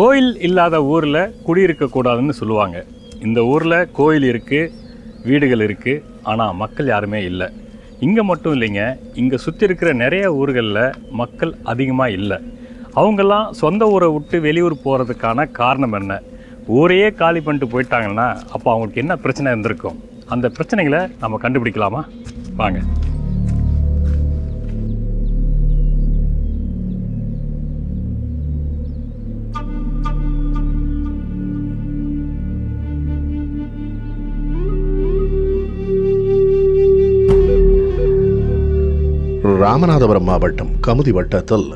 கோயில் இல்லாத ஊரில் குடியிருக்கக்கூடாதுன்னு சொல்லுவாங்க. இந்த ஊரில் கோயில் இருக்குது, வீடுகள் இருக்குது, ஆனால் மக்கள் யாருமே இல்லை. இங்கே மட்டும் இல்லைங்க, இங்கே சுற்றி இருக்கிற நிறைய ஊர்களில் மக்கள் அதிகமாக இல்லை. அவங்கெல்லாம் சொந்த ஊரை விட்டு வெளியூர் போகிறதுக்கான காரணம் என்ன? ஊரையே காலி பண்ணிட்டு போயிட்டாங்கன்னா அப்போ அவங்களுக்கு என்ன பிரச்சனை இருந்திருக்கும்? அந்த பிரச்சனைகளை நம்ம கண்டுபிடிக்கலாமா? வாங்க. ராமநாதபுரம் மாவட்டம் கமுதி வட்டத்தில்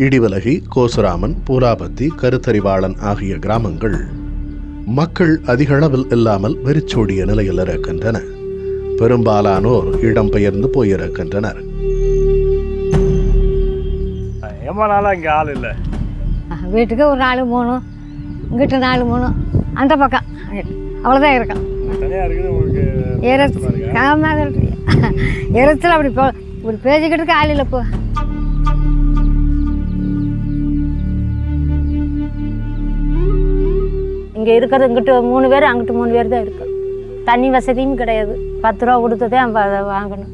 இடிவலகி, கோசுராமன், பூலாபத்தி, கருத்தறிவாளன் ஆகிய கிராமங்கள் மக்கள் அதிகளவில் இல்லாமல் வெறிச்சோடிய நிலையில் இருக்கின்றன. பெரும்பாலானோர் இடம்பெயர்ந்து போயிருக்கின்றனர். இங்கே ஆள் இல்லை. வீட்டுக்கு ஒரு 4-3, இங்கிட்ட 4-3, அந்த பக்கம் அவ்வளோதான் இருக்கும். எரத்தில் அப்படி ஒரு பேசிக்கிட்டு ஆள் இல்லை. இப்போ இங்கே இருக்கிறது இங்கிட்ட 3 பேர், அங்கிட்டு 3 பேர் தான் இருக்கு. தண்ணி வசதியும் கிடையாது. 10 ரூபா கொடுத்ததே வாங்கணும்.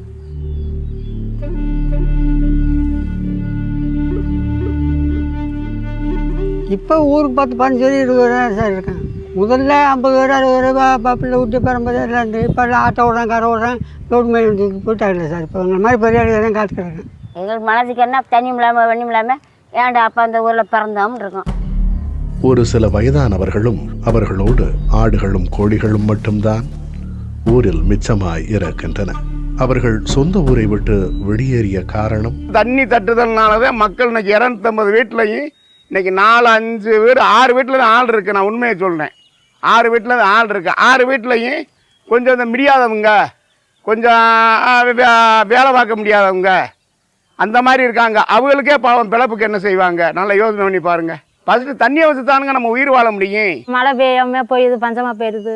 இப்போ ஊருக்கு 10-15 பேர் 20 பேர் சார் இருக்காங்க. முதல்ல 50 பேர் 60 பேர் பிள்ளை விட்டு 50 பேர் இருந்து இப்போ ஆட்டோ ஓடுறாங்க, காரை ஓடுறாங்க, லோடு மேலே போயிட்டாங்க சார். இப்போ இந்த மாதிரி பெரிய தான் காத்துக்கிறாங்க. எங்களுக்கு மனசுக்கு என்ன தண்ணியும் இல்லாமல் வெண்ணியும் இல்லாமல் ஏன்டா அப்போ அந்த ஊரில் பிறந்தோம்னு இருக்கோம். ஒரு சில வயதானவர்களும் அவர்களோடு ஆடுகளும் கோழிகளும் மட்டும்தான் ஊரில் மிச்சமாய் இருக்கின்றன. அவர்கள் சொந்த ஊரை விட்டு வெளியேறிய காரணம் தண்ணி தட்டுதல்னாலதான் மக்கள் இன்னைக்கு 250 வீட்லையும் இன்னைக்கு 4-5 வீடு 6 வீட்டில் தான் ஆள் இருக்கு. நான் உண்மையை சொல்றேன், 6 வீட்டில் தான் ஆள் இருக்கு. 6 வீட்லையும் கொஞ்சம் இந்த முடியாதவங்க, கொஞ்சம் வேலை பார்க்க முடியாதவங்க அந்த மாதிரி இருக்காங்க. அவங்களுக்கே பாவம் பிழப்புக்கு என்ன செய்வாங்க? நல்லா யோசனை பண்ணி பாருங்க. ஃபஸ்ட்டு தண்ணியை வச்சு தானுங்க நம்ம உயிர் வாழ முடியும். மழை பெய்யாமல் போயிடுது, பஞ்சமாக போயிடுது.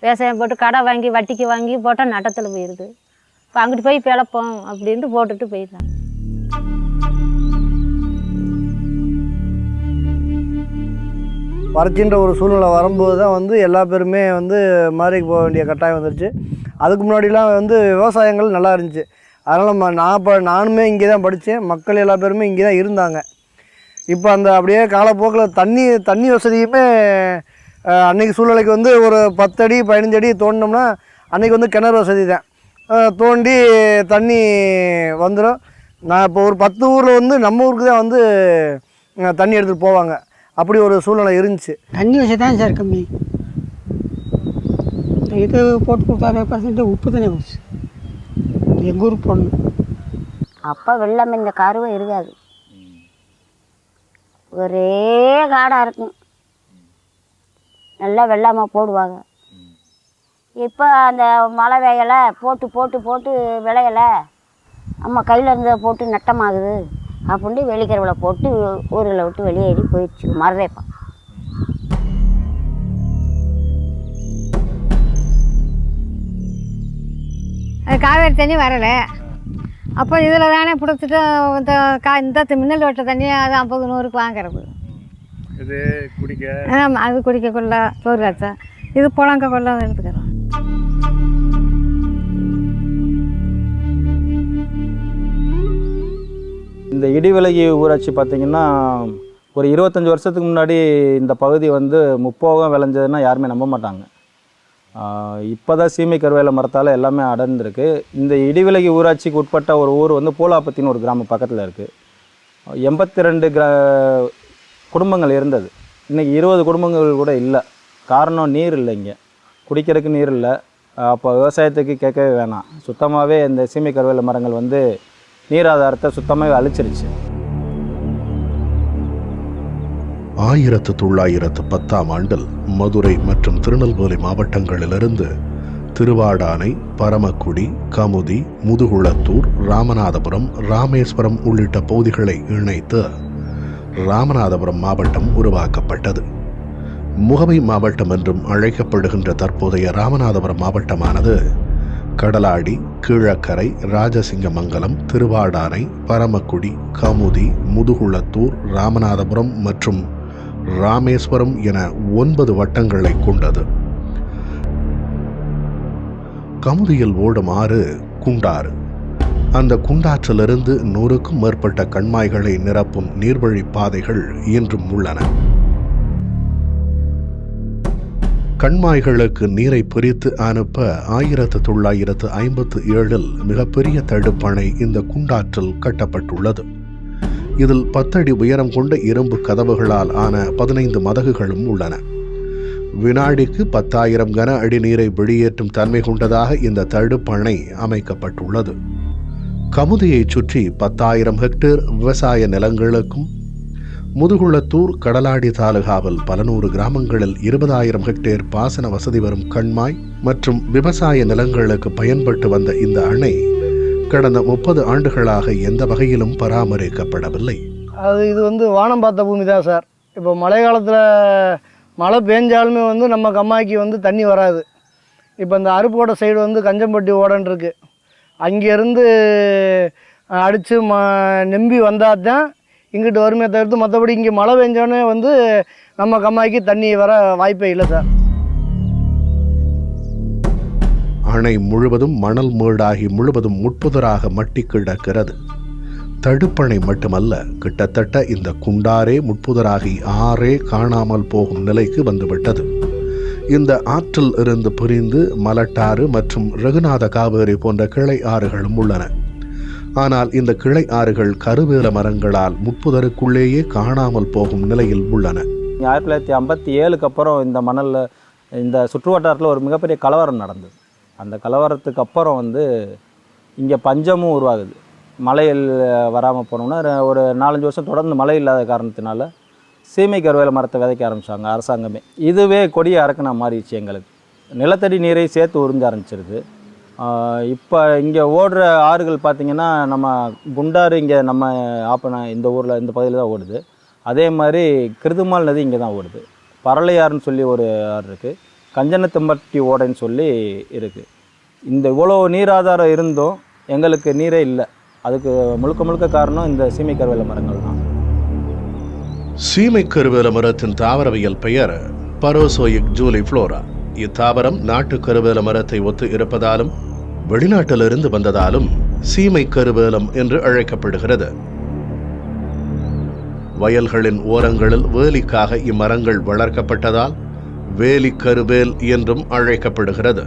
விவசாயம் போட்டு கடை வாங்கி வட்டிக்கு வாங்கி போட்டால் நட்டத்தில் போயிடுது. இப்போ அங்கிட்டு போய் பிழப்போம் அப்படின்ட்டு போட்டுட்டு போயிடலாம். வறட்சின்ற ஒரு சூழ்நிலை வரும்போது தான் எல்லா பேருமே மாறிக்கு போக வேண்டிய கட்டாயம் வந்துருச்சு. அதுக்கு முன்னாடிலாம் விவசாயங்கள் நல்லா இருந்துச்சு. அதனால் நானுமே இங்கே தான் படித்தேன். மக்கள் எல்லா பேருமே இங்கே தான் இருந்தாங்க. இப்போ அந்த அப்படியே காலப்போக்கில் தண்ணி வசதியுமே அன்றைக்கி சூழ்நிலைக்கு ஒரு 10 அடி 15 அடி தோண்டினோம்னா அன்றைக்கி கிணறு வசதி தான். தோண்டி தண்ணி வந்துடும். நான் இப்போ ஒரு 10 ஊரில் நம்ம ஊருக்கு தான் தண்ணி எடுத்துகிட்டு போவாங்க. அப்படி ஒரு சூழ்நிலை இருந்துச்சு. தண்ணி வசதி தான் சார் கம்மி. இது போட்டு கொடுத்தா உப்பு தண்ணி போச்சு. எங்கள் ஊருக்கு போடணும். அப்போ வெள்ளம் இந்த கருவும் இருக்காது, ஒரே காடாக இருக்கும். நல்லா வெள்ளாமல் போடுவாங்க. இப்போ அந்த மழை வேயலை போட்டு போட்டு போட்டு விளையலை, நம்ம கையில் இருந்ததை போட்டு நட்டமாகுது அப்படின்ட்டு வெளிக்கருவில் போட்டு ஊரில் விட்டு வெளியேறி போயிடுச்சு. மறவேப்பா அது காவேரி தண்ணி வரலை. அப்போ இதில் தானே பிடிச்சிட்டு இந்த மின்னல் வெட்ட தண்ணி அது 50-100க்கு வாங்குறது. இது குடிக்க, ஆமாம், அது குடிக்க கொள்ள சோறு காய்ச்சா, இது புழங்க கொள்ள எடுத்துக்கிறோம். இந்த இடிவிலகி ஊராட்சி பார்த்திங்கன்னா ஒரு 25 வருஷத்துக்கு முன்னாடி இந்த பகுதி முப்போகம் விளைஞ்சதுன்னா யாருமே நம்ப மாட்டாங்க. இப்போ தான் சீமை கருவேல மரத்தால் எல்லாமே அடர்ந்துருக்கு. இந்த இடிவிலகி ஊராட்சிக்கு உட்பட்ட ஒரு ஊர் பூலாபத்தின்னு ஒரு கிராமம் பக்கத்தில் இருக்குது. 82 குடும்பங்கள் இருந்தது. இன்றைக்கி 20 குடும்பங்கள் கூட இல்லை. காரணம் நீர் இல்லை, இங்கே குடிக்கிறதுக்கு நீர் இல்லை. அப்போ விவசாயத்துக்கு கேட்கவே வேணாம். சுத்தமாகவே இந்த சீமை கருவேல மரங்கள் நீராதாரத்தை சுத்தமாகவே அழிச்சிருச்சு. 1910ஆம் ஆண்டில் மதுரை மற்றும் திருநெல்வேலி மாவட்டங்களிலிருந்து திருவாடானை, பரமக்குடி, கமுதி, முதுகுளத்தூர், ராமநாதபுரம், ராமேஸ்வரம் உள்ளிட்ட பகுதிகளை இணைத்து ராமநாதபுரம் மாவட்டம் உருவாக்கப்பட்டது. முகவை மாவட்டம் என்றும் அழைக்கப்படுகின்ற தற்போதைய ராமநாதபுரம் மாவட்டமானது கடலாடி, கீழக்கரை, ராஜசிங்கமங்கலம், திருவாடானை, பரமக்குடி, கமுதி, முதுகுளத்தூர், ராமநாதபுரம் மற்றும் ராமேஸ்வரம் என 9 வட்டங்களை கொண்டது. கமுதியில் ஓடும் ஆறு குண்டாறு. அந்த குண்டாற்றிலிருந்து 100க்கும் மேற்பட்ட கண்மாய்களை நிரப்பும் நீர்வழி பாதைகள் இன்றும் உள்ளன. கண்மாய்களுக்கு நீரை பிரித்து அனுப்ப 1957 மிகப்பெரிய தடுப்பணை இந்த குண்டாற்றில் கட்டப்பட்டுள்ளது. இதில் 10 அடி உயரம் கொண்ட இரும்பு கதவுகளால் ஆன 15 மதகுகளும் உள்ளன. வினாடிக்கு 10,000 கன அடி நீரை வெளியேற்றும் தன்மை கொண்டதாக இந்த தடுப்பணை அமைக்கப்பட்டுள்ளது. கமுதியைச் சுற்றி 10,000 ஹெக்டேர் விவசாய நிலங்களுக்கும், முதுகுளத்தூர் கடலாடி தாலுகாவில் பல நூறு கிராமங்களில் 20,000 ஹெக்டேர் பாசன வசதி வரும் கண்மாய் மற்றும் விவசாய நிலங்களுக்கு பயன்பட்டு வந்த இந்த அணை கடந்த 30 ஆண்டுகளாக எந்த வகையிலும் பராமரிக்கப்படவில்லை. இது வானம் பார்த்த பூமி தான் சார். இப்போ மழை காலத்தில் மழை பெஞ்சாலுமே நம்ம கம்மாய்க்கு தண்ணி வராது. இப்போ இந்த அருப்போட சைடு கஞ்சம்பட்டி ஓடன்னு இருக்கு. அங்கேருந்து அடித்து நம்பி வந்தால் தான் இங்கிட்டு வருமே தவிர்த்து மற்றபடி இங்கே மழை பெஞ்சோடனே நம்ம கம்மாய்க்கு தண்ணி வர வாய்ப்பே இல்லை சார். அணை முழுவதும் மணல் மேடாகி முழுவதும் முட்புதராக மட்டி கிடக்கிறது. தடுப்பணை மட்டுமல்ல, கிட்டத்தட்ட இந்த குண்டாரே முட்புதராகி ஆறே காணாமல் போகும் நிலைக்கு வந்துவிட்டது. இந்த ஆற்றில் இருந்து பிரிந்து மலட்டாறு மற்றும் ரகுநாத காவேரி போன்ற கிளை ஆறுகளும் உள்ளன. ஆனால் இந்த கிளை ஆறுகள் கருவேல மரங்களால் முட்புதருக்குள்ளேயே காணாமல் போகும் நிலையில் உள்ளன. 1957க்கு அப்புறம் இந்த மணலில் இந்த சுற்றுவட்டாரத்தில் ஒரு மிகப்பெரிய கலவரம் நடந்தது. அந்த கலவரத்துக்கு அப்புறம் இங்கே பஞ்சமும் உருவாகுது. மழையில் வராமல் போனோம்னா ஒரு 4-5 வருஷம் தொடர்ந்து மழை இல்லாத காரணத்தினால சீமை கருவேல மரத்தை விதைக்க ஆரம்பித்தாங்க அரசாங்கமே. இதுவே கொடியை அரக்கணா மாறிடுச்சு. எங்களுக்கு நிலத்தடி நீரை சேர்த்து உறிஞ்ச ஆரம்பிச்சிருது. இப்போ இங்கே ஓடுற ஆறுகள் பார்த்திங்கன்னா நம்ம குண்டாறு இங்கே நம்ம ஆப்பனா இந்த ஊரில் இந்த பகுதியில் தான் ஓடுது. அதே மாதிரி கிருதுமால் நதி இங்கே தான் ஓடுது. பரளையாறுன்னு சொல்லி ஒரு ஆறு இருக்குது. கஞ்சனத்தம்பட்டி ஓடைன்னு சொல்லி இருக்குது. இந்த இவ்வளோ நீர் ஆதாரம் இருந்தும் எங்களுக்கு நீரே இல்லை. அதுக்கு முழுக்க காரணம் இந்த சீமை கருவேல மரங்கள் தான். சீமை கருவேல மரத்தின் தாவரவியல் பெயர் பரோசோயிக் ஜூலிஃப்ளோரா. இத்தாவரம் நாட்டு கருவேல மரத்தை ஒத்து இருப்பதாலும் வெளிநாட்டிலிருந்து வந்ததாலும் சீமை கருவேலம் என்று அழைக்கப்படுகிறது. வயல்களின் ஓரங்களில் வேலிக்காக இம்மரங்கள் வளர்க்கப்பட்டதால் வேலி கருவேல் என்றும் அழைக்கப்படுகிறது.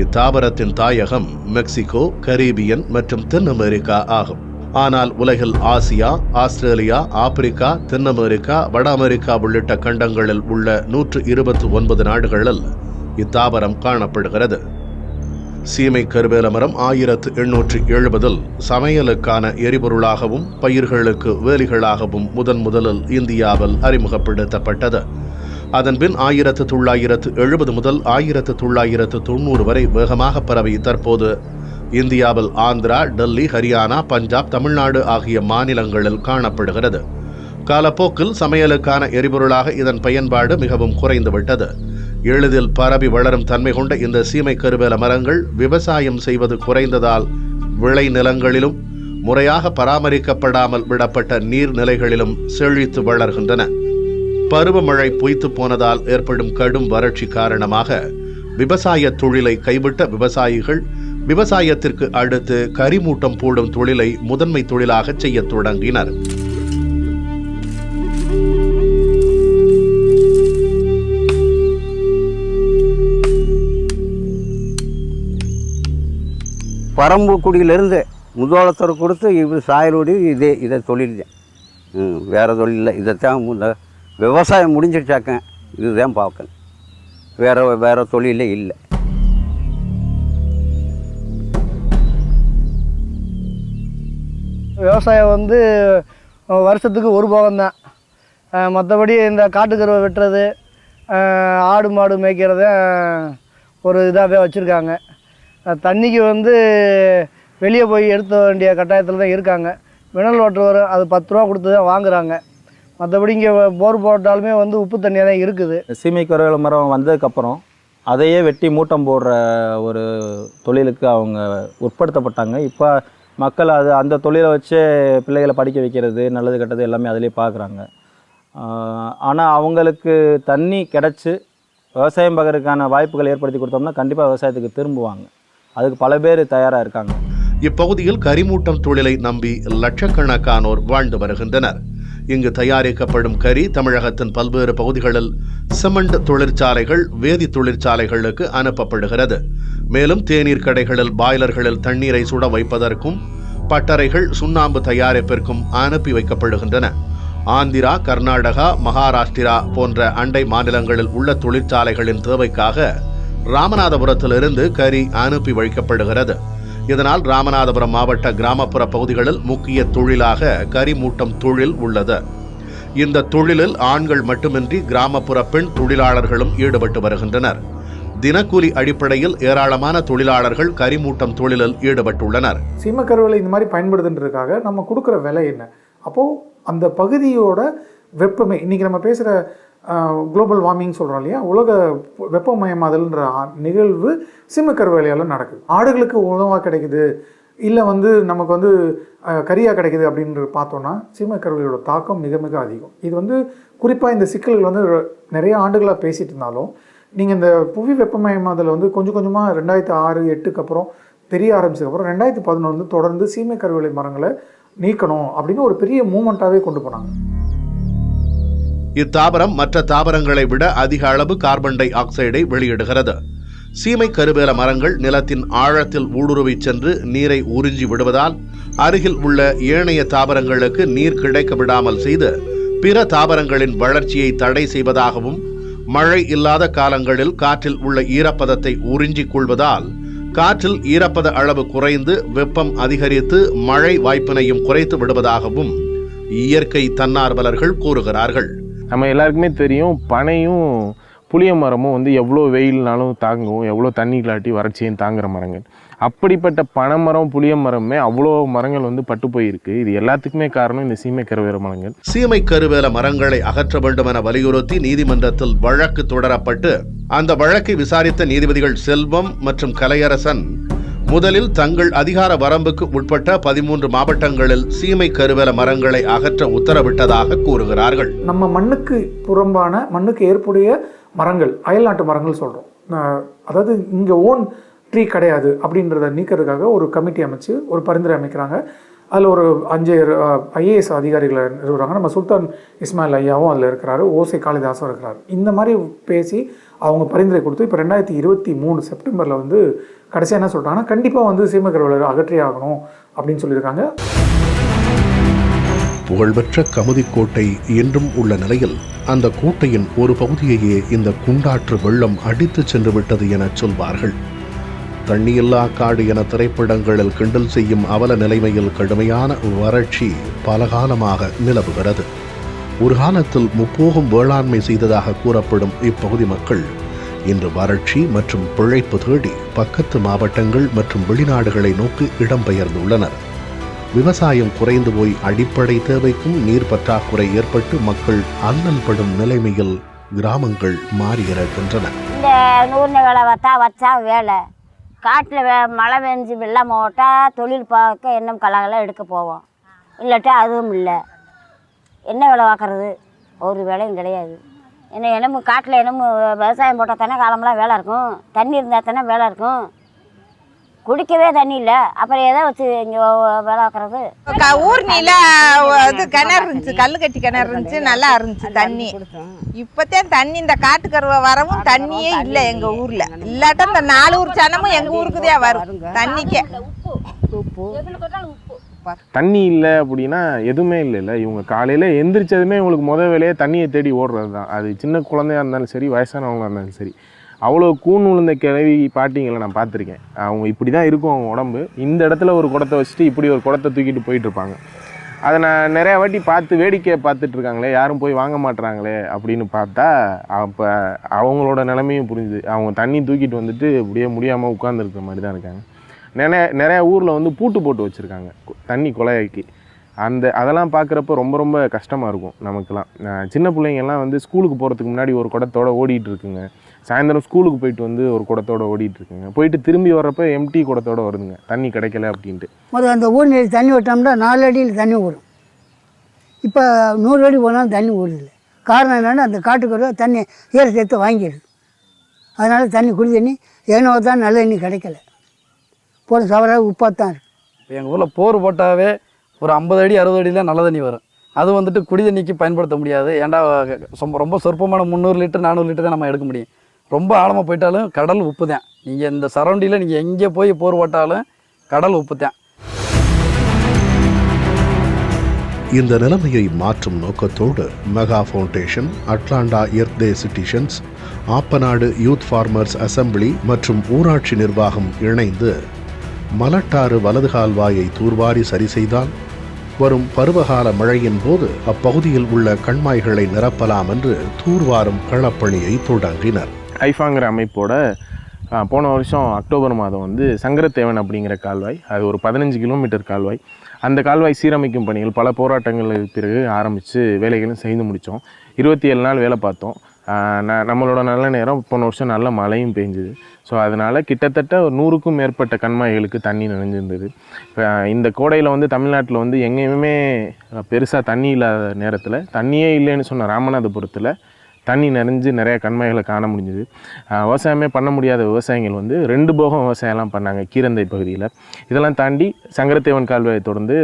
இத்தாவரத்தின் தாயகம் மெக்சிகோ, கரீபியன் மற்றும் தென் அமெரிக்கா ஆகும். ஆனால் உலகில் ஆசியா, ஆஸ்திரேலியா, ஆப்பிரிக்கா, தென் அமெரிக்கா, வட அமெரிக்கா உள்ளிட்ட கண்டங்களில் உள்ள 129 நாடுகளில் இத்தாவரம் காணப்படுகிறது. சீமை கருவேல மரம் 1870 சமையலுக்கான எரிபொருளாகவும் பயிர்களுக்கு வேலிகளாகவும் முதலில் இந்தியாவில் அறிமுகப்படுத்தப்பட்டது. அதன்பின் 1970 முதல் 1990 வரை வேகமாக பரவி தற்போது இந்தியாவில் ஆந்திரா, டெல்லி, ஹரியானா, பஞ்சாப், தமிழ்நாடு ஆகிய மாநிலங்களில் காணப்படுகிறது. காலப்போக்கில் சமையலுக்கான எரிபொருளாக இதன் பயன்பாடு மிகவும் குறைந்துவிட்டது. எளிதில் பரவி வளரும் தன்மை கொண்ட இந்த சீமை கருவேல மரங்கள் விவசாயம் செய்வது குறைந்ததால் விளை நிலங்களிலும் முறையாக பராமரிக்கப்படாமல் விடப்பட்ட நீர்நிலைகளிலும் செழித்து வளர்கின்றன. பருவமழை பொய்த்து போனதால் ஏற்படும் கடும் வறட்சி காரணமாக விவசாய தொழிலை கைவிட்ட விவசாயிகள் விவசாயத்திற்கு அடுத்து கரிமூட்டம் போடும் தொழிலை முதன்மை தொழிலாக செய்ய தொடங்கினர். பரம்புக்குடியிலிருந்து முதலத்தர் கொடுத்து இது சாயலோடி இதை தொழில் தான். வேறு தொழில் இல்லை. இதைத்தான் விவசாயம் முடிஞ்சிருச்சாக்க இதுதான் பார்க்கணும். வேறு தொழிலே இல்லை. விவசாயம் வருஷத்துக்கு ஒரு போகம்தான். மற்றபடி இந்த காட்டுக்கருவை வெட்டுறது, ஆடு மாடு மேய்க்கிறத ஒரு இதாகவே வச்சுருக்காங்க. தண்ணிக்கு வெளியே போய் எடுத்த வேண்டிய கட்டாயத்தில் தான் இருக்காங்க. மினரல் வாட்டர் வரும், அது 10 ரூபா கொடுத்து தான் வாங்குகிறாங்க. மற்றபடி இங்கே போர் போட்டாலுமே உப்பு தண்ணியாக தான் இருக்குது. சீமை கருவேல மரம் வந்ததுக்கப்புறம் அதையே வெட்டி மூட்டம் போடுற ஒரு தொழிலுக்கு அவங்க உட்படுத்தப்பட்டாங்க. இப்போ மக்கள் அந்த தொழிலை வச்சு பிள்ளைகளை படிக்க வைக்கிறது, நல்லது கெட்டது எல்லாமே அதிலே பார்க்குறாங்க. ஆனால் அவங்களுக்கு தண்ணி கிடச்சி விவசாயம் பார்க்கறதுக்கான வாய்ப்புகள் ஏற்படுத்தி கொடுத்தோம்னா கண்டிப்பாக விவசாயத்துக்கு திரும்புவாங்க. அதுக்கு பல பேர் தயாராக இருக்காங்க. இப்பகுதியில் கரிமூட்டம் தொழிலை நம்பி லட்சக்கணக்கானோர் வாழ்ந்து வருகின்றனர். இங்கு தயாரிக்கப்படும் கரி தமிழகத்தின் பல்வேறு பகுதிகளில் சிமெண்ட் தொழிற்சாலைகள், வேதி தொழிற்சாலைகளுக்கு அனுப்பப்படுகிறது. மேலும் தேநீர் கடைகளில் பாய்லர்களில் தண்ணீரை சுட வைப்பதற்கும் பட்டறைகள் சுண்ணாம்பு தயாரிப்பிற்கும் அனுப்பி வைக்கப்படுகின்றன. ஆந்திரா, கர்நாடகா, மகாராஷ்டிரா போன்ற அண்டை மாநிலங்களில் உள்ள தொழிற்சாலைகளின் தேவைக்காக ராமநாதபுரத்திலிருந்து கரி அனுப்பி வைக்கப்படுகிறது. இதனால் ராமநாதபுரம் மாவட்ட கிராமப்புற பகுதிகளில் முக்கிய தொழிலாக கரிமூட்டம் தொழில் உள்ளது. இந்த தொழிலில் ஆண்கள் மட்டுமின்றி கிராமப்புற பெண் தொழிலாளர்களும் ஈடுபட்டு வருகின்றனர். தினக்கூலி அடிப்படையில் ஏராளமான தொழிலாளர்கள் கரிமூட்டம் தொழிலில் ஈடுபட்டுள்ளனர். சீமக்கருவேலை இந்த மாதிரி பயன்படுதுன்றதுக்காக நம்ம கொடுக்குற விலை என்ன? அப்போது அந்த பகுதியோட வெப்பமே, இன்றைக்கி நம்ம பேசுகிற குளோபல் வார்மிங் சொல்கிறோம் இல்லையா, உலக வெப்பமயமாதல்ன்ற நிகழ்வு சீமக்கருவேலையால் நடக்குது. ஆடுகளுக்கு உணவாக கிடைக்குது, இல்லை நமக்கு கரியாக கிடைக்குது அப்படின்னு பார்த்தோன்னா சீமக்கருவேலையோட தாக்கம் மிக மிக அதிகம். இது குறிப்பாக இந்த சிக்கல்கள் நிறைய ஆண்டுகளாக பேசிகிட்டு இருந்தாலும், நீங்கள் இந்த புவி வெப்பமயமாதல் கொஞ்சம் கொஞ்சமாக 2006-08க்கு அப்புறம் தெரிய ஆரம்பிச்சதுக்கப்புறம் 2011 தொடர்ந்து சீமைக்கருவேலை மரங்களை நீக்கணும் அப்படின்னு ஒரு பெரிய மூமெண்ட்டாகவே கொண்டு போனாங்க. இத்தாவரம் மற்ற தாவரங்களை விட அதிக அளவு கார்பன் டை ஆக்சைடை வெளியிடுகிறது. சீமை கருவேல மரங்கள் நிலத்தின் ஆழத்தில் ஊடுருவி சென்று நீரை உறிஞ்சி விடுவதால் அருகில் உள்ள ஏனைய தாவரங்களுக்கு நீர் கிடைக்க விடாமல் செய்து பிற தாவரங்களின் வளர்ச்சியை தடை செய்வதாகவும், மழை இல்லாத காலங்களில் காற்றில் உள்ள ஈரப்பதத்தை உறிஞ்சிக் கொள்வதால் காற்றில் ஈரப்பத அளவு குறைந்து வெப்பம் அதிகரித்து மழை வாய்ப்பினையும் குறைத்து விடுவதாகவும் இயற்கை தன்னார்வலர்கள் கூறுகிறார்கள். நம்ம எல்லாருக்குமே தெரியும், பனையும் புளிய மரமும் எவ்வளோ வெயில்னாலும் தாங்கும், எவ்வளோ தண்ணி இல்லாட்டி வறட்சியும் தாங்குகிற மரங்கள். அப்படிப்பட்ட பனைமரம், புளிய மரமே அவ்வளோ மரங்கள் பட்டு போயிருக்கு. இது எல்லாத்துக்குமே காரணம் இந்த சீமை கருவேல மரங்கள். சீமை கருவேல மரங்களை அகற்ற வேண்டும் என வலியுறுத்தி நீதிமன்றத்தில் வழக்கு தொடரப்பட்டு அந்த வழக்கை விசாரித்த நீதிபதிகள் செல்வம் மற்றும் கலையரசன் முதலில் தங்கள் அதிகார வரம்புக்கு உட்பட்ட 13 மாவட்டங்களில் சீமை கருவேல மரங்களை அகற்ற உத்தரவிட்டதாக கூறுகிறார்கள். நம்ம மண்ணுக்கு புறம்பான, மண்ணுக்கு ஏற்புடைய மரங்கள், அயல்நாட்டு மரங்கள் சொல்கிறோம். அதாவது இங்கே ஓன் ட்ரீ கிடையாது அப்படின்றத நீக்கிறதுக்காக ஒரு கமிட்டி அமைச்சு ஒரு பரிந்துரை அமைக்கிறாங்க. அதில் ஒரு 5 IAS அதிகாரிகளை நிறுவுறாங்க. நம்ம சுல்தான் இஸ்மாயில் ஐயாவும் அதில் இருக்கிறாரு, ஓசை காளிதாசும் இருக்கிறாரு. இந்த மாதிரி பேசி அவங்க பரிந்துரை கொடுத்து இப்போ 2023 செப்டம்பரில் கடைசியாக என்ன சொல்லிட்டாங்கன்னா, கண்டிப்பாக சீமைக்கருவேலை அகற்றி ஆகணும் அப்படின்னு சொல்லியிருக்காங்க. புகழ்பெற்ற கமுதிக்கோட்டை என்றும் உள்ள நிலையில் அந்த கோட்டையின் ஒரு பகுதியையே இந்த குண்டாற்று வெள்ளம் அடித்து சென்று விட்டது என சொல்வார்கள். தண்ணியில்லா காடு என திரைப்படங்களில் கிண்டல் செய்யும் அவல நிலைமையில் கடுமையான வறட்சி பல காலமாக நிலவுகிறது. ஒரு காலத்தில் முப்போகம் வேளாண்மை செய்ததாக கூறப்படும் இப்பகுதி மக்கள் இன்று வறட்சி மற்றும் பிழைப்பு தேடி பக்கத்து மாவட்டங்கள் மற்றும் வெளிநாடுகளை நோக்கி இடம்பெயர்ந்துள்ளனர். விவசாயம் குறைந்து போய் அடிப்படை தேவைக்கும் நீர் பற்றாக்குறை ஏற்பட்டு மக்கள் அல்லல் படும் நிலைமையில் கிராமங்கள் மாறியிருக்கின்றன. இந்த நூறு வச்சா வேலை, காட்டில் மழை பெஞ்சு வெள்ளம் போட்டால் தொழில் பார்க்க எண்ணம் கலகலாம் எடுக்க போவோம், இல்லாட்டா அதுவும் இல்லை. என்ன வேலை பார்க்குறது? ஒரு வேலையும் கிடையாது. ஏன்னா என்னமோ காட்டில் என்னமோ விவசாயம் போட்டால் தானே காலமெல்லாம் வேலை இருக்கும், தண்ணி இருந்தால் தானே வேலை இருக்கும். குடிக்கவே தண்ணி இல்லை, அப்புறம் எதை வச்சு இங்கே வேலை பார்க்குறது? ஊர்னில இது கிணறு இருந்துச்சு, கல் கட்டி கிணறு இருந்துச்சு, நல்லா இருந்துச்சு தண்ணி. இப்போத்தான் தண்ணி இந்த காட்டுக்கருவை வரவும் தண்ணியே இல்லை எங்கள் ஊரில். இல்லாட்டா இந்த 4 ஊர் சனமும் எங்கள் ஊருக்கு தான் வரும் தண்ணிக்கே. தண்ணி இல்லை அப்படின்னா எதுவுமே இல்லைல்ல. இவங்க காலையில் எந்திரிச்சதுமே இவங்களுக்கு வேலையே தண்ணியை தேடி ஓடுறது தான். அது சின்ன குழந்தையாக இருந்தாலும் சரி, வயசானவங்களாக இருந்தாலும் சரி. அவ்வளோ கூண் விழுந்த கிழவி பாட்டிங்களை நான் பார்த்துருக்கேன். அவங்க இப்படி தான் இருக்கும் அவங்க உடம்பு. இந்த இடத்துல ஒரு குடத்தை வச்சுட்டு இப்படி ஒரு குடத்தை தூக்கிட்டு போயிட்டுருப்பாங்க. அதை நான் நிறையா வாட்டி பார்த்து வேடிக்கையை பார்த்துட்ருக்காங்களே, யாரும் போய் வாங்க மாட்டுறாங்களே அப்படின்னு பார்த்தா அப்போ அவங்களோட நிலைமையும் புரிஞ்சுது. அவங்க தண்ணி தூக்கிட்டு வந்துட்டு இப்படியே முடியாமல் உட்காந்துருக்கிற மாதிரி தான் இருக்காங்க. நிறையா ஊரில் பூட்டு போட்டு வச்சுருக்காங்க தண்ணி குழாய்க்கு. அதெல்லாம் பார்க்குறப்ப ரொம்ப ரொம்ப கஷ்டமாக இருக்கும் நமக்குலாம். சின்ன பிள்ளைங்கள்லாம் ஸ்கூலுக்கு போகிறதுக்கு முன்னாடி ஒரு குடத்தோடு ஓடிட்டு இருக்குங்க. சாயந்தரம் ஸ்கூலுக்கு போயிட்டு ஒரு குடத்தோடு ஓடிட்டு இருக்குங்க. போயிட்டு திரும்பி வர்றப்ப எம்டி குடத்தோடு வருதுங்க, தண்ணி கிடைக்கல அப்படின்ட்டு. முதல்ல அந்த ஊர் தண்ணி விட்டோம்னா 4 அடியில் தண்ணி ஓடும். இப்போ 100 அடி போனாலும் தண்ணி ஓடுதில்லை. காரணம் என்னென்னா அந்த காட்டுக்கருவை தண்ணி ஈரத்தை எடுத்து வாங்கிடுது. அதனால் தண்ணி குடி தண்ணி ஏனோ தான் நல்ல தண்ணி கிடைக்கல, போட சவராக உப்பாக தான் இருக்குது. இப்போ எங்கள் ஊரில் போர் போட்டாவே ஒரு 50 அடி 60 அடியில் நல்ல தண்ணி வரும். அது வந்துட்டு குடி தண்ணிக்கு பயன்படுத்த முடியாது. ஏன்டா ரொம்ப சொற்பமான 300 லிட்டர் 400 லிட்டர் தான் நம்ம எடுக்க முடியும். ரொம்ப ஆழமாக போயிட்டாலும் கடல் உப்பு தான். நீங்கள் இந்த சரௌண்டிங்கில் நீங்கள் எங்கே போய் போர் போட்டாலும் கடல் உப்பு தான். இந்த நிலைமையை மாற்றும் நோக்கத்தோடு mega foundation, Atlanta earth day citizens, Appanadu youth farmers assembly மற்றும் ஊராட்சி நிர்வாகம் இணைந்து மலட்டாறு வலது கால்வாயை தூர்வாரி சரி செய்தால் வரும் பருவகால மழையின் போது அப்பகுதியில் உள்ள கண்மாய்களை நிரப்பலாம் என்று தூர்வாரும் களப்பணியை தொடங்கினர். ஐஃபாங்கிற அமைப்போட போன வருஷம் அக்டோபர் மாதம் வந்து சங்கரத்தேவன் அப்படிங்கிற கால்வாய், அது ஒரு 15 கிலோமீட்டர் கால்வாய், அந்த கால்வாய் சீரமைக்கும் பணிகள் பல போராட்டங்களுக்கு பிறகு ஆரம்பித்து வேலைகளும் செய்து முடித்தோம். 27 நாள் வேலை பார்த்தோம். நம்மளோட நல்ல நேரம் போன வருஷம் நல்ல மழையும் பெஞ்சுது. ஸோ அதனால் கிட்டத்தட்ட ஒரு 100க்கும் மேற்பட்ட கண்மாய்களுக்கு தண்ணி நனைஞ்சிருந்தது. இந்த கோடையில் வந்து தமிழ்நாட்டில் வந்து எங்கேயுமே பெருசாக தண்ணி இல்லாத நேரத்தில், தண்ணியே இல்லைன்னு சொன்ன ராமநாதபுரத்தில் தண்ணி நிறைஞ்சு நிறைய கண்மாய்களை காண முடிஞ்சுது. விவசாயமே பண்ண முடியாத விவசாயிகள் வந்து 2 போகம் விவசாயம்லாம் பண்ணாங்க கீரந்தை பகுதியில். இதெல்லாம் தாண்டி சங்கரத்தேவன் கால்வாயை தொடர்ந்து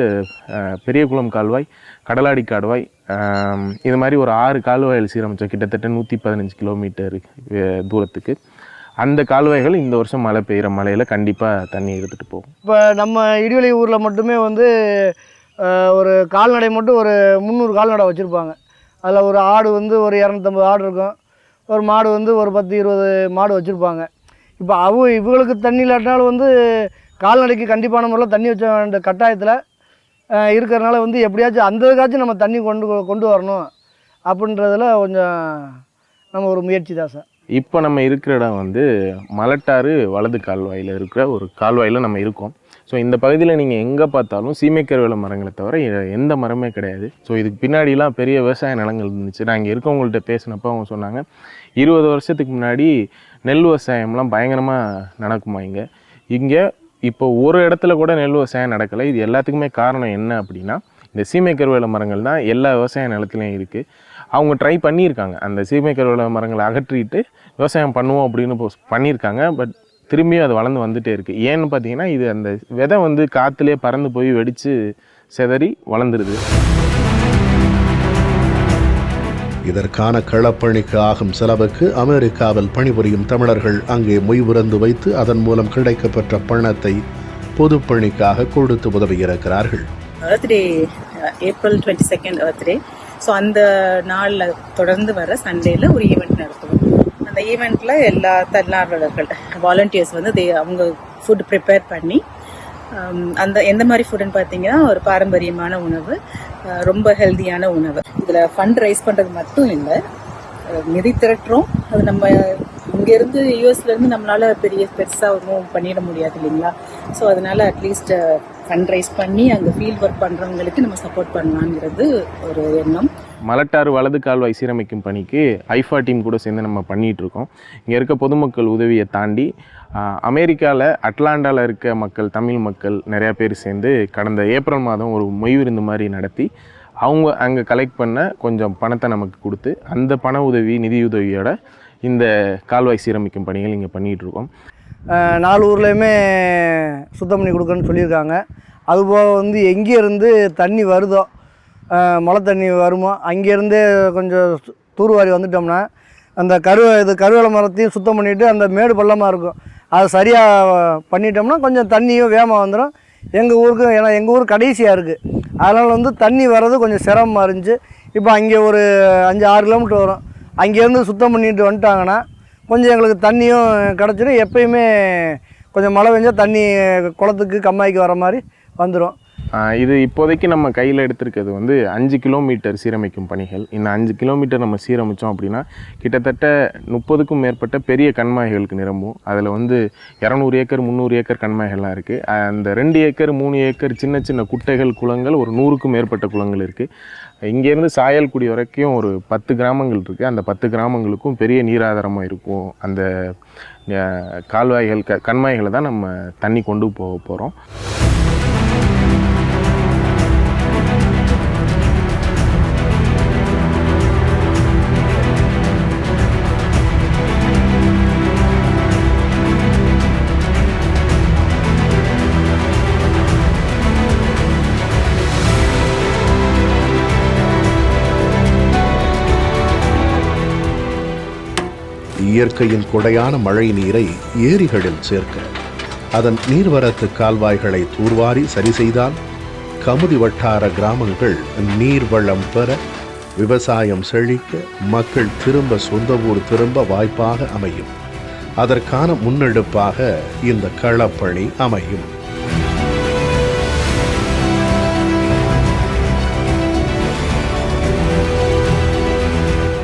பெரியகுளம் கால்வாய், கடலாடி கால்வாய், இது மாதிரி ஒரு 6 கால்வாய்கள் சீரமைச்சோம், கிட்டத்தட்ட 115 கிலோமீட்டர் தூரத்துக்கு. அந்த கால்வாய்கள் இந்த வருஷம் மழை பெய்கிற மழையில் கண்டிப்பாக தண்ணி எடுத்துகிட்டு போகும். இப்போ நம்ம இடிவெளி ஊரில் மட்டுமே வந்து ஒரு கால்நடை மட்டும் ஒரு 300 கால்நடை வச்சுருப்பாங்க. அதில் ஒரு ஆடு வந்து ஒரு 250 ஆடு இருக்கும், ஒரு மாடு வந்து ஒரு 10-20 மாடு வச்சுருப்பாங்க. இப்போ இவங்களுக்கு தண்ணி இல்லாட்டினாலும் வந்து கால்நடைக்கு கண்டிப்பான முறையில் தண்ணி வச்ச வேண்டிய கட்டாயத்தில் இருக்கிறனால வந்து எப்படியாச்சும் அந்த இதுக்காச்சும் நம்ம தண்ணி கொண்டு வரணும் அப்படின்றதில் கொஞ்சம் நம்ம ஒரு முயற்சி தான் சார். இப்போ நம்ம இருக்கிற இடம் வந்து மலட்டாறு வலது கால்வாயில் இருக்கிற ஒரு கால்வாயில் நம்ம இருக்கோம். ஸோ இந்த பகுதியில் நீங்கள் எங்கே பார்த்தாலும் சீமைக்கருவேல மரங்களை தவிர எந்த மரமே கிடையாது. ஸோ இதுக்கு பின்னாடிலாம் பெரிய விவசாய நிலங்கள் இருந்துச்சு. நான் இங்கே இருக்கவங்கள்ட்ட பேசினப்போ அவங்க சொன்னாங்க 20 வருஷத்துக்கு முன்னாடி நெல் விவசாயம்லாம் பயங்கரமாக நடக்குமா இங்கே இப்போ ஒரு இடத்துல கூட நெல் விவசாயம் நடக்கலை. இது எல்லாத்துக்குமே காரணம் என்ன அப்படின்னா, இந்த சீமைக்கருவேல மரங்கள் தான் எல்லா விவசாய நிலத்துலையும் இருக்குது. அவங்க ட்ரை பண்ணியிருக்காங்க, அந்த சீமைக்கருவேல மரங்களை அகற்றிட்டு விவசாயம் பண்ணுவோம் அப்படின்னு பண்ணியிருக்காங்க. பட் திரும்பியும் அது வளர்ந்து வந்துகிட்டே இருக்குது. ஏன்னு பார்த்தீங்கன்னா, இது அந்த விதை வந்து காற்றுலேயே பறந்து போய் வெடித்து சிதறி வளர்ந்துருது. இதற்கான களப்பணிக்கு ஆகும் செலவுக்கு அமெரிக்காவில் பணிபுரியும் தமிழர்கள் அங்கே மொய்வுறந்து வைத்து அதன் மூலம் கிடைக்கப்பெற்ற பணத்தை பொதுப்பணிக்காக கொடுத்து உதவியிருக்கிறார்கள். Birthday April 22 birthday. ஸோ அந்த நாளில் தொடர்ந்து வர சண்டேல ஒரு ஈவெண்ட் நடத்துவோம். அந்த ஈவெண்ட்டில் எல்லா தன்னார்வலர்கள் வாலண்டியர்ஸ் வந்து அவங்க ஃபுட் ப்ரிப்பேர் பண்ணி, அந்த எந்த மாதிரி ஃபுட்டுன்னு பார்த்தீங்கன்னா ஒரு பாரம்பரியமான உணவு, ரொம்ப ஹெல்தியான உணவு. இதில் ஃபண்ட் ரைஸ் பண்ணுறது மட்டும் இல்லை, நிதி திரட்டுறோம். அது நம்ம இங்கேருந்து யூஎஸ்லேருந்து நம்மளால பெருசாக ஒன்றும் பண்ணிட முடியாது இல்லைங்களா. ஸோ அதனால அட்லீஸ்ட் ஃபண்ட் ரைஸ் பண்ணி அங்கே ஃபீல்ட் ஒர்க் பண்ணுறவங்களுக்கு நம்ம சப்போர்ட் பண்ணலாங்கிறது ஒரு எண்ணம். மலட்டாறு வலது கால்வாய் சீரமைக்கும் பணிக்கு ஐஃபா டீம் கூட சேர்ந்து நம்ம பண்ணிகிட்ருக்கோம். இங்கே இருக்க பொதுமக்கள் உதவியை தாண்டி அமெரிக்காவில் அட்லாண்டாவில் இருக்க மக்கள், தமிழ் மக்கள் நிறையா பேர் சேர்ந்து கடந்த ஏப்ரல் மாதம் ஒரு மொய் விருந்து மாதிரி நடத்தி அவங்க அங்கே கலெக்ட் பண்ண கொஞ்சம் பணத்தை நமக்கு கொடுத்து அந்த பண உதவி, நிதியுதவியோட இந்த கால்வாய் சீரமைக்கும் பணிகள் இங்கே பண்ணிகிட்ருக்கோம். 4 ஊர்லேயுமே சுத்தம் பண்ணி கொடுக்குறேன்னு சொல்லியிருக்காங்க. அதுபோக வந்து எங்கேருந்து தண்ணி வருதோ, மழை தண்ணி வருமோ அங்கேருந்தே கொஞ்சம் தூர்வாரி வந்துட்டோம்னா அந்த கருவேல மரத்தையும் சுத்தம் பண்ணிவிட்டு அந்த மேடு பள்ளமாக இருக்கும், அதை சரியாக பண்ணிட்டோம்னா கொஞ்சம் தண்ணியும் வேகமாக வந்துடும் எங்கள் ஊருக்கு. ஏன்னா எங்கள் ஊர் கடைசியாக இருக்குது, அதனால் வந்து தண்ணி வர்றது கொஞ்சம் சிரமமாக இருந்துச்சு. இப்போ அங்கே ஒரு 5-6 கிலோமீட்டர் வரும், அங்கேருந்து சுத்தம் பண்ணிட்டு வந்துட்டாங்கன்னா கொஞ்சம் எங்களுக்கு தண்ணியும் கிடச்சிடும். எப்பயுமே கொஞ்சம் மழை பெஞ்சால் தண்ணி குளத்துக்கு கம்மாய்க்கு வர மாதிரி வந்துடும். இது இப்போதைக்கு நம்ம கையில் எடுத்திருக்கிறது வந்து 5 கிலோமீட்டர் சீரமைக்கும் பணிகள். இன்னும் 5 கிலோமீட்டர் நம்ம சீரமைத்தோம் அப்படின்னா கிட்டத்தட்ட 30க்கும் மேற்பட்ட பெரிய கண்மாய்களுக்கு நிரம்பும். அதில் வந்து 200 ஏக்கர் 300 ஏக்கர் கண்மாய்கள்லாம் இருக்குது. அந்த 2 ஏக்கர் 3 ஏக்கர் சின்ன சின்ன குட்டைகள், குளங்கள், ஒரு 100க்கும் மேற்பட்ட குளங்கள் இருக்குது. இங்கேருந்து சாயல்குடி வரைக்கும் ஒரு 10 கிராமங்கள் இருக்குது. அந்த 10 கிராமங்களுக்கும் பெரிய நீராதாரமாக இருக்கும். அந்த கால்வாய்கள், கண்மாய்களை தான் நம்ம தண்ணி கொண்டு போக போகிறோம். இயற்கையின் கொடையான மழை நீரை ஏரிகளில் சேர்க்க அதன் நீர்வரத்து கால்வாய்களை தூர்வாரி சரி செய்தால் கமுதி வட்டார கிராமங்கள் நீர்வளம் பெற, விவசாயம் செழிக்க, மக்கள் திரும்ப சொந்த ஊர் திரும்ப வாய்ப்பாக அமையும். அதற்கான முன்னெடுப்பாக இந்த களப்பணி அமையும்.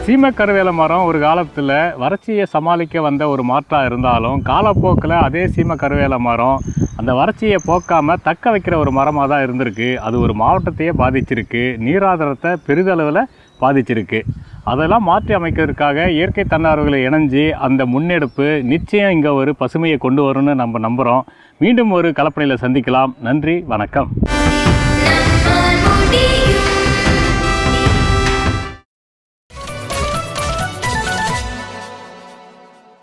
சீமை கருவேல மரம் ஒரு காலத்தில் வறட்சியை சமாளிக்க வந்த ஒரு மாற்றாக இருந்தாலும் காலப்போக்கில் அதே சீமை கருவேல மரம் அந்த வறட்சியை போக்காமல் தக்க வைக்கிற ஒரு மரமாக தான் இருந்திருக்கு. அது ஒரு மாவட்டத்தையே பாதிச்சிருக்கு, நீராதாரத்தை பெரிதளவில் பாதிச்சிருக்கு. அதெல்லாம் மாற்றி அமைக்கிறதுக்காக இயற்கை தன்னார்வர்களை இணைஞ்சு அந்த முன்னெடுப்பு நிச்சயம் இங்கே ஒரு பசுமையை கொண்டு வரும்னு நம்ம நம்புகிறோம். மீண்டும் ஒரு கலப்பணியில் சந்திக்கலாம். நன்றி, வணக்கம்.